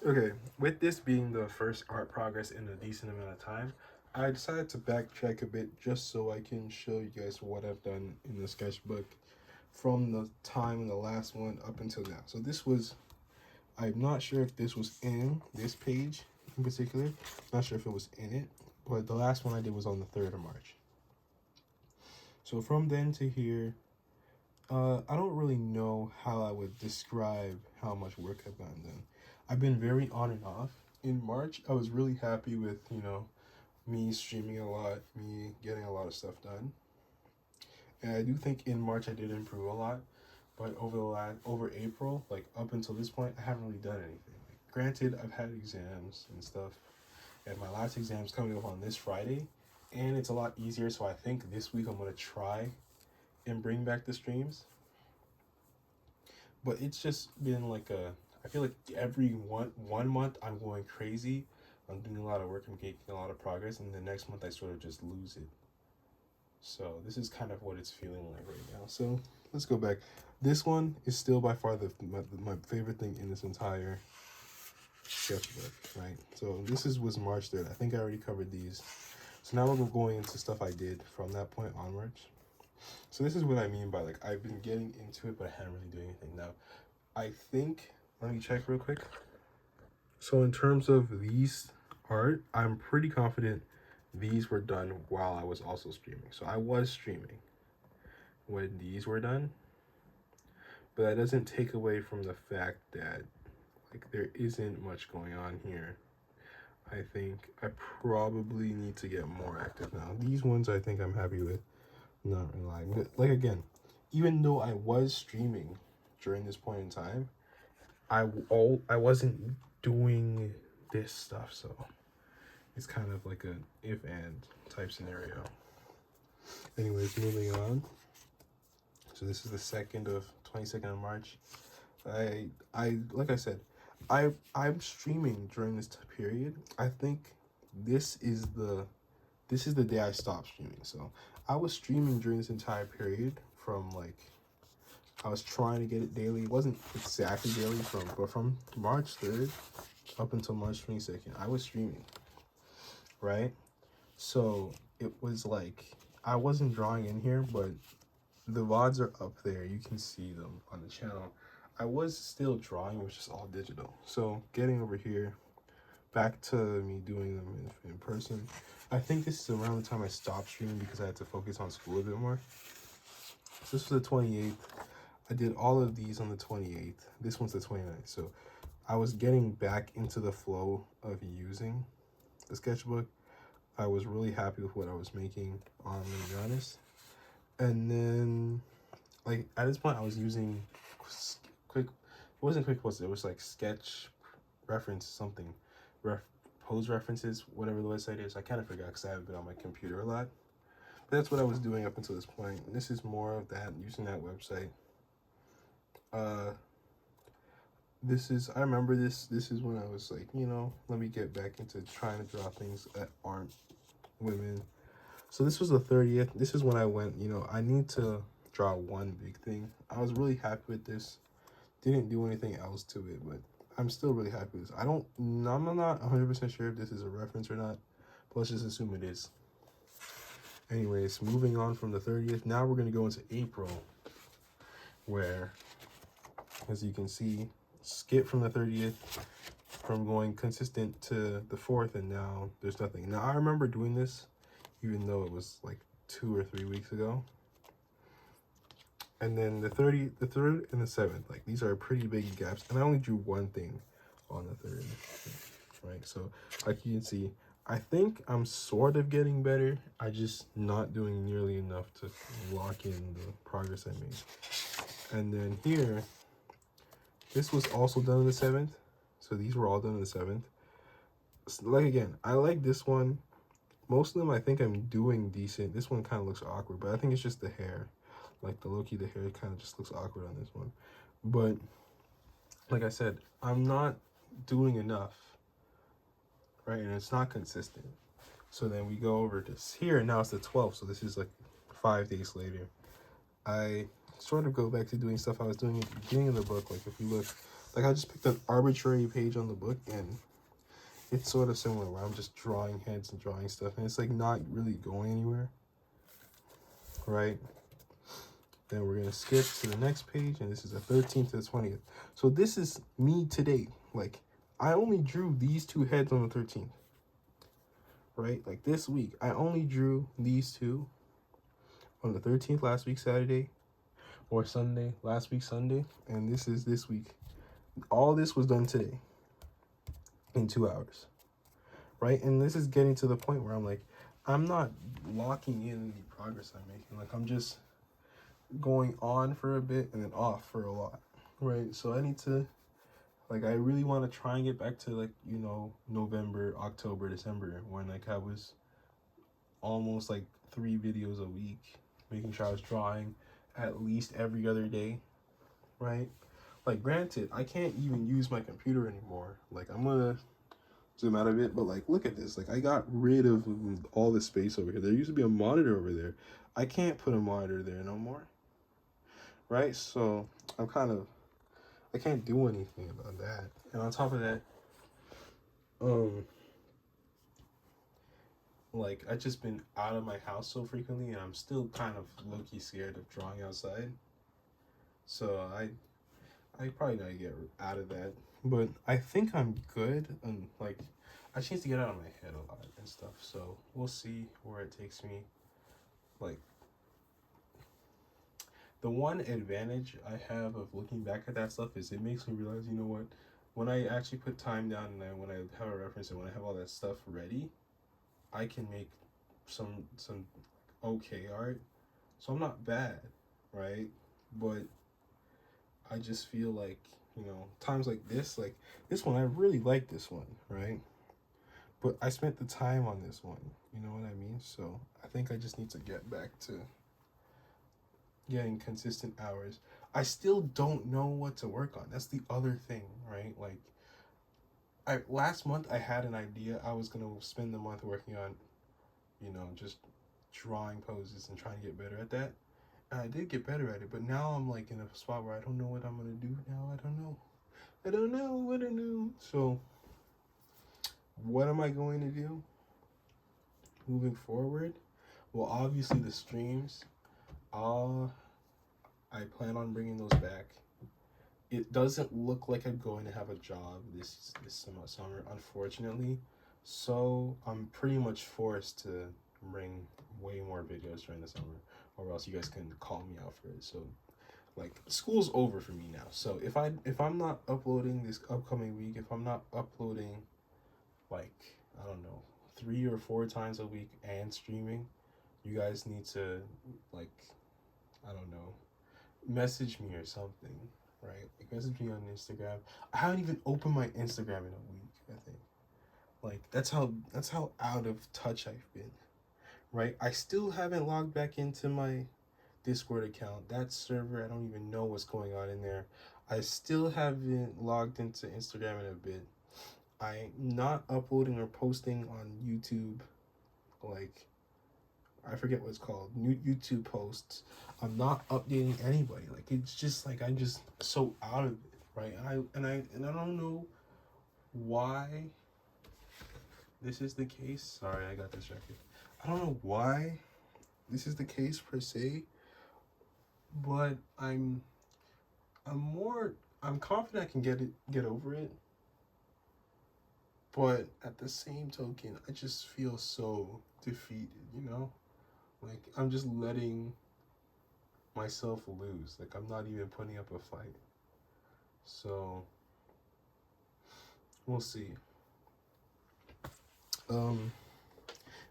Okay, with this being the first art progress in a decent amount of time, I decided to backtrack a bit just so I can show you guys what I've done in the sketchbook from the time in the last one up until now. So this was, I'm not sure if this was in this page in particular, not sure if it was in it, but the last one I did was on the 3rd of March. So from then to here, I don't really know how I would describe how much work I've gotten done. I've been very on and off. In March, I was really happy with, me streaming a lot, me getting a lot of stuff done. And I do think in March I did improve a lot, but over April, like up until this point, I haven't really done anything. Like, granted, I've had exams and stuff, and my last exam's coming up on this Friday, and it's a lot easier. So I think this week I'm gonna try and bring back the streams. But it's just been like a, I feel like every one month I'm going crazy. I'm doing a lot of work, I'm making a lot of progress, and the next month I sort of just lose it. So this is kind of what it's feeling like right now. So let's go back. This one is still by far my favorite thing in this entire sketchbook, right? So this was March 3rd. I think I already covered these. So now we're going into stuff I did from that point onwards. So this is what I mean by, like, I've been getting into it, but I haven't really doing anything. Now, I think, let me check real quick. So in terms of these art, I'm pretty confident these were done while I was also streaming. So I was streaming when these were done, but that doesn't take away from the fact that, like, there isn't much going on here. I think I probably need to get more active now. These ones I think I'm happy with, not relying. But like, again, even though I was streaming during this point in time, I wasn't doing this stuff, so it's kind of like a if and type scenario. Anyways, moving on. So this is the 22nd of March. I like I said, I'm streaming during this period. I think this is the this is the day I stopped streaming. So I was streaming during this entire period from, like, I was trying to get it daily. It wasn't exactly daily from March 3rd up until March 22nd. I was streaming, right? So it was like I wasn't drawing in here, but the VODs are up there. You can see them on the channel. I was still drawing, it was just all digital. So getting over here, back to me doing them in person. I think this is around the time I stopped streaming because I had to focus on school a bit more. So this was the 28th. I did all of these on the 28th. This one's the 29th. So I was getting back into the flow of using the sketchbook. I was really happy with what I was making, let me be honest. And then, like, at this point I was using quick, it wasn't quick post, it was like sketch reference something, pose references, whatever the website is. I kind of forgot because I haven't been on my computer a lot. But that's what I was doing up until this point. And this is more of that, using that website. This is, I remember this is when I was like, let me get back into trying to draw things that aren't women. So this was the 30th. This is when I went, I need to draw one big thing. I was really happy with this. Didn't do anything else to it, but I'm still really happy with this. I'm not 100% sure if this is a reference or not, but let's just assume it is. Anyways, moving on from the 30th, now we're going to go into April, where, as you can see, skip from the 30th, from going consistent to the 4th, and now there's nothing. Now, I remember doing this, even though it was like 2 or 3 weeks ago. And then the 3rd and the 7th, like, these are pretty big gaps, and I only drew one thing on the 3rd, right? So like you can see, I think I'm sort of getting better. I just not doing nearly enough to lock in the progress I made. And then here, this was also done on the 7th. So these were all done on the 7th. Like, again, I like this one. Most of them I think I'm doing decent. This one kind of looks awkward, but I think it's just the hair. Like, the low-key, the hair kind of just looks awkward on this one. But like I said, I'm not doing enough, right? And it's not consistent. So then we go over to here, and now it's the 12th. So this is like 5 days later. I sort of go back to doing stuff I was doing at the beginning of the book. Like, if you look, Like, I just picked an arbitrary page on the book, and it's sort of similar where I'm just drawing heads and drawing stuff, and it's like not really going anywhere, right? Then we're gonna skip to the next page, and this is the 13th to the 20th. So this is me today. Like, I only drew these two heads on the 13th, right? Like, this week, I only drew these two on the 13th, last week Saturday, or Sunday, last week Sunday, and this is this week. All this was done today in 2 hours, right? And this is getting to the point where I'm like, I'm not locking in the progress I'm making. Like, I'm just going on for a bit and then off for a lot, right? So I need to, like, I really want to try and get back to, like, you know, November, October, December, when like I was almost like 3 videos a week, making sure I was drawing at least every other day, right? Like, granted, I can't even use my computer anymore. Like, I'm gonna zoom out of it, but like, look at this. Like, I got rid of all the space over here. There used to be a monitor over there. I can't put a monitor there no more, right? So I'm kind of, I can't do anything about that. And on top of that, like, I just been out of my house so frequently, and I'm still kind of low-key scared of drawing outside. So I probably gotta get out of that. But I think I'm good, and like, I just need to get out of my head a lot and stuff. So we'll see where it takes me. Like, the one advantage I have of looking back at that stuff is it makes me realize, you know what, when I actually put time down and when I have a reference and when I have all that stuff ready, I can make some okay art. So I'm not bad, right? But I just feel like, you know, times like this one, I really like this one, right? But I spent the time on this one, you know what I mean? So I think I just need to get back to getting consistent hours. I still don't know what to work on. That's the other thing, right? Like, last month I had an idea. I was gonna spend the month working on, you know, just drawing poses and trying to get better at that. And I did get better at it, but now I'm like in a spot where I don't know what I'm gonna do now. I don't know what to do. So what am I going to do moving forward? Well, obviously the streams. I plan on bringing those back. It doesn't look like I'm going to have a job this summer, unfortunately. So I'm pretty much forced to bring way more videos during the summer, or else you guys can call me out for it. So, like, school's over for me now. So if I'm not uploading this upcoming week, if I'm not uploading, like, I don't know, 3 or 4 times a week and streaming, you guys need to, like, I don't know, message me or something, right? Like, message me on Instagram. I haven't even opened my Instagram in a week, I think. Like, that's how out of touch I've been, right? I still haven't logged back into my Discord account. That server, I don't even know what's going on in there. I still haven't logged into Instagram in a bit. I'm not uploading or posting on YouTube, like, I forget what it's called, new YouTube posts. I'm not updating anybody. Like, it's just like, I'm just so out of it, right? And I don't know why this is the case. Sorry, I got distracted. I don't know why this is the case per se, but I'm confident I can get over it. But at the same token, I just feel so defeated, you know? Like, I'm just letting myself lose. Like, I'm not even putting up a fight. So we'll see.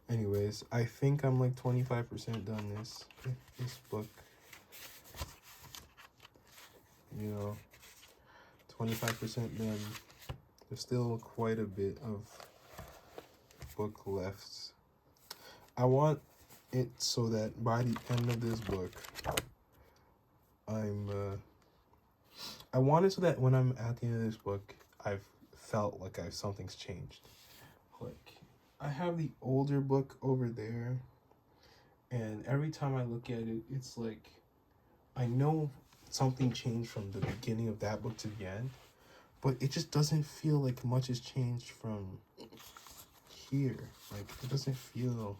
Anyways, I think I'm like 25% done this book. You know, 25% done. There's still quite a bit of book left. I want it so that by the end of this book, I want it so that when I'm at the end of this book, I've felt like something's changed. Like, I have the older book over there, and every time I look at it, it's like, I know something changed from the beginning of that book to the end, but it just doesn't feel like much has changed from here. Like, it doesn't feel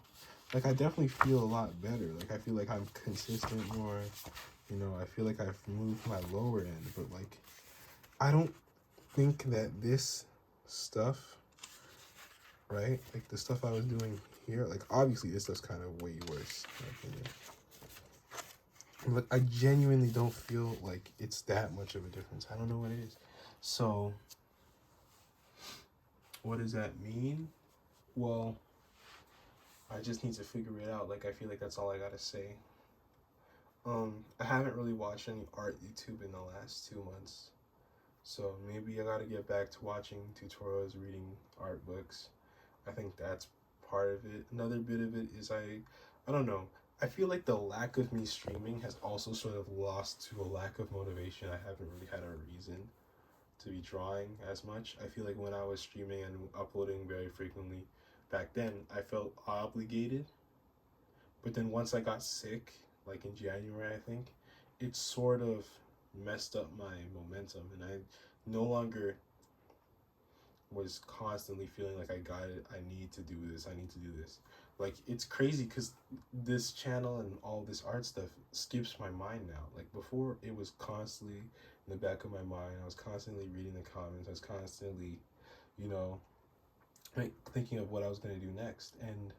like, I definitely feel a lot better. Like, I feel like I'm consistent more. You know, I feel like I've moved my lower end, but like, I don't think that this stuff, right? Like the stuff I was doing here, like obviously this stuff's kind of way worse, in my opinion. But I genuinely don't feel like it's that much of a difference. I don't know what it is. So, what does that mean? Well, I just need to figure it out. Like, I feel like that's all I gotta say. I haven't really watched any art YouTube in the last 2 months. So maybe I gotta get back to watching tutorials, reading art books. I think that's part of it. Another bit of it is I don't know. I feel like the lack of me streaming has also sort of lost to a lack of motivation. I haven't really had a reason to be drawing as much. I feel like when I was streaming and uploading very frequently back then, I felt obligated. But then once I got sick, like in January, I think, it sort of messed up my momentum, and I no longer was constantly feeling like I got it. I need to do this. I need to do this. Like, it's crazy because this channel and all this art stuff skips my mind now. Like, before, it was constantly in the back of my mind. I was constantly reading the comments. I was constantly, you know, like, thinking of what I was going to do next. And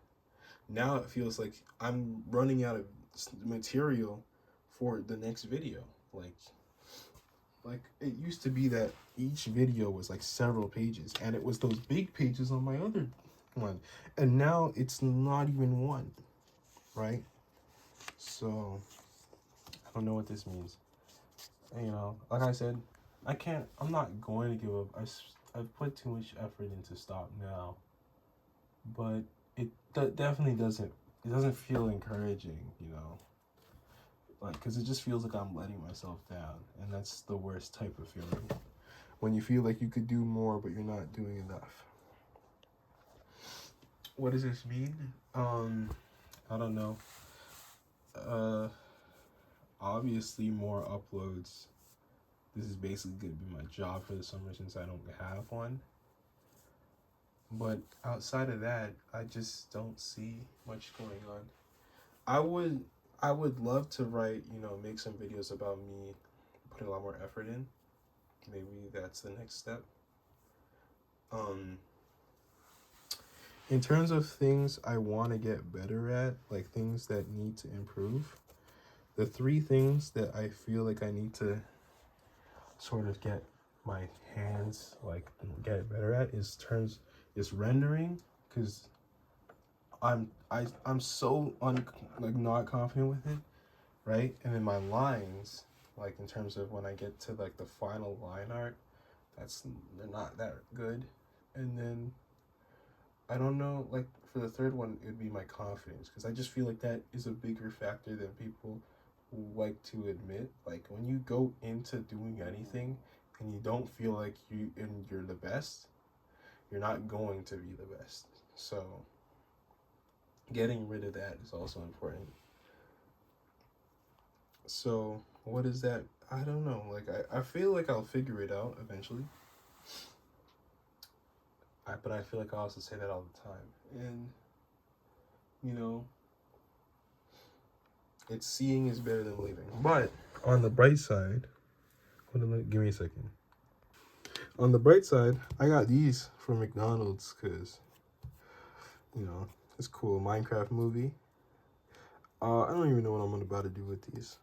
now it feels like I'm running out of material for the next video. Like it used to be that each video was like several pages, and it was those big pages on my other one, and now it's not even one, right? So I don't know what this means. And, you know, like I said, I'm not going to give up. I've put too much effort into stop now, but it definitely doesn't feel encouraging, you know. Like, because it just feels like I'm letting myself down, and that's the worst type of feeling, when you feel like you could do more but you're not doing enough. What does this mean? I don't know. Obviously more uploads. This is basically gonna be my job for the summer since I don't have one. But outside of that, I just don't see much going on. I would love to write, you know, make some videos about me putting a lot more effort in. Maybe that's the next step. In terms of things I want to get better at, like things that need to improve, the 3 things that I feel like I need to sort of get my hands, like, get better at is rendering, because I'm so not confident with it, right? And then my lines, like in terms of when I get to like the final line art, they're not that good. And then I don't know, like for the third one, it would be my confidence, because I just feel like that is a bigger factor than people like to admit. Like, when you go into doing anything and you don't feel like you're the best, you're not going to be the best. So getting rid of that is also important. So what is that? I don't know. Like, I feel like I'll figure it out eventually. But I feel like I also say that all the time. And, you know, it's seeing is better than believing. But on the bright side, give me a second. On the bright side, I got these from McDonald's because, you know, it's cool. Minecraft movie. I don't even know what I'm about to do with these.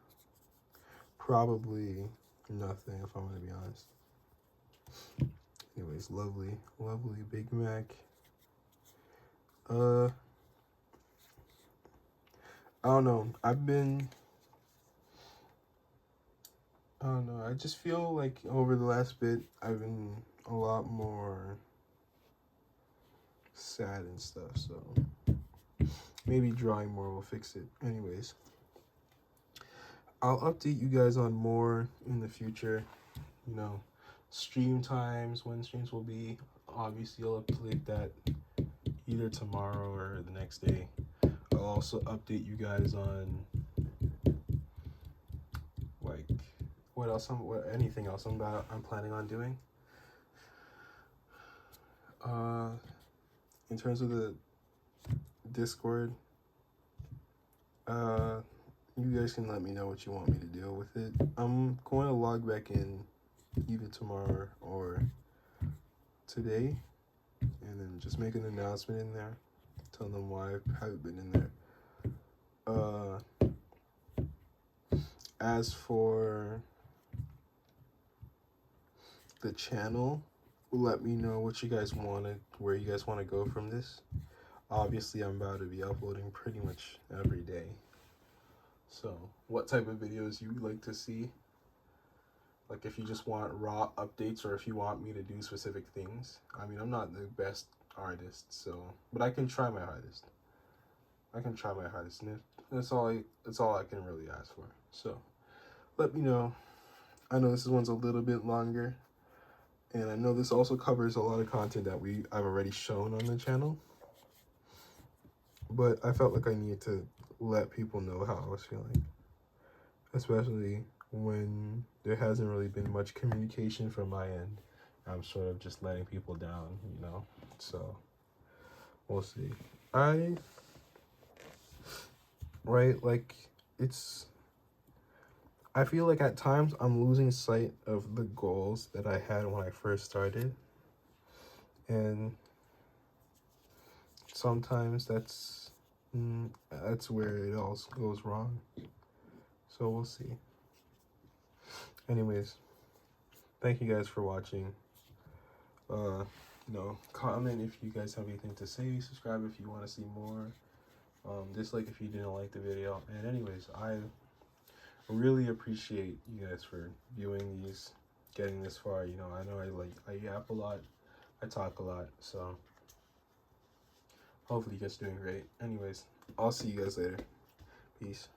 Probably nothing, if I'm going to be honest. Anyways, lovely Big Mac. I don't know. I don't know. I just feel like over the last bit, I've been a lot more sad and stuff. So maybe drawing more will fix it. Anyways, I'll update you guys on more in the future. You know, stream times, when streams will be. Obviously, I'll update that either tomorrow or the next day. I'll also update you guys on like anything else I'm planning on doing. in terms of the Discord, you guys can let me know what you want me to do with it. I'm going to log back in either tomorrow or today, and then just make an announcement in there, tell them why I haven't been in there. As for the channel, let me know what you guys wanted, where you guys want to go from this. Obviously, I'm about to be uploading pretty much every day. So, what type of videos you would like to see? Like, if you just want raw updates, or if you want me to do specific things. I mean, I'm not the best artist, so, but I can try my hardest. And that's all I can really ask for. So, let me know. I know this one's a little bit longer, and I know this also covers a lot of content that I've already shown on the channel. But I felt like I needed to let people know how I was feeling, especially when there hasn't really been much communication from my end. I'm sort of just letting people down, you know? So, we'll see. I feel like at times I'm losing sight of the goals that I had when I first started. And sometimes that's where it all goes wrong. So we'll see. Anyways, thank you guys for watching. Comment if you guys have anything to say. Subscribe if you want to see more. Dislike if you didn't like the video. And anyways, I really appreciate you guys for viewing these, getting this far. You know I yap a lot, I talk a lot, so hopefully you guys are doing great. Anyways, I'll see you guys later. Peace.